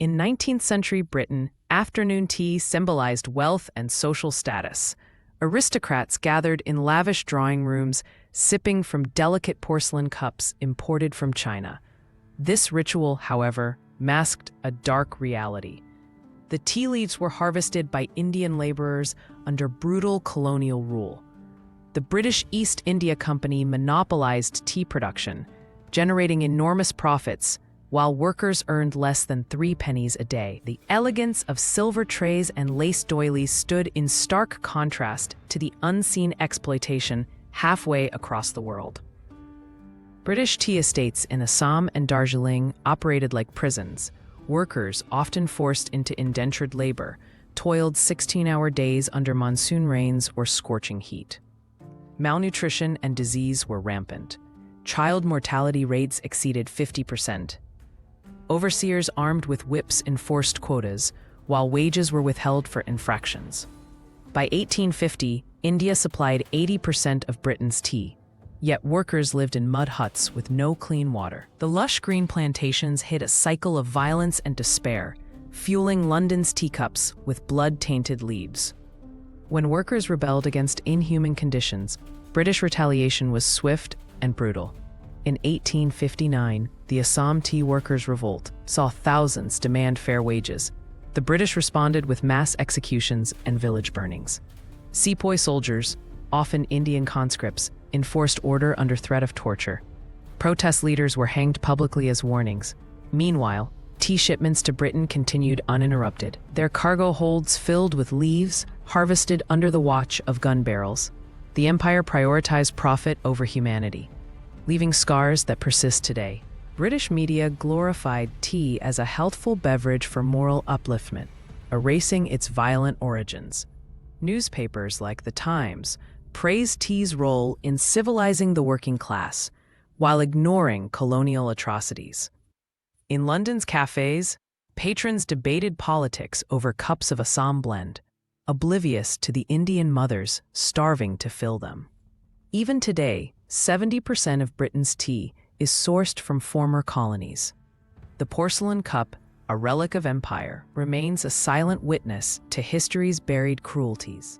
In 19th century Britain, afternoon tea symbolized wealth and social status. Aristocrats gathered in lavish drawing rooms, sipping from delicate porcelain cups imported from China. This ritual, however, masked a dark reality. The tea leaves were harvested by Indian laborers under brutal colonial rule. The British East India Company monopolized tea production, generating enormous profits, while workers earned less than 3 pennies a day. The elegance of silver trays and lace doilies stood in stark contrast to the unseen exploitation halfway across the world. British tea estates in Assam and Darjeeling operated like prisons. Workers, often forced into indentured labor, toiled 16-hour days under monsoon rains or scorching heat. Malnutrition and disease were rampant. Child mortality rates exceeded 50%. Overseers armed with whips enforced quotas, while wages were withheld for infractions. By 1850, India supplied 80% of Britain's tea, yet workers lived in mud huts with no clean water. The lush green plantations hid a cycle of violence and despair, fueling London's teacups with blood-tainted leaves. When workers rebelled against inhuman conditions, British retaliation was swift and brutal. In 1859, the Assam Tea Workers' Revolt saw thousands demand fair wages. The British responded with mass executions and village burnings. Sepoy soldiers, often Indian conscripts, enforced order under threat of torture. Protest leaders were hanged publicly as warnings. Meanwhile, tea shipments to Britain continued uninterrupted, their cargo holds filled with leaves harvested under the watch of gun barrels. The empire prioritized profit over humanity, leaving scars that persist today. British media glorified tea as a healthful beverage for moral upliftment, erasing its violent origins. Newspapers like The Times praised tea's role in civilizing the working class, while ignoring colonial atrocities. In London's cafes, patrons debated politics over cups of Assam blend, oblivious to the Indian mothers starving to fill them. Even today, 70% of Britain's tea is sourced from former colonies. The porcelain cup, a relic of empire, remains a silent witness to history's buried cruelties.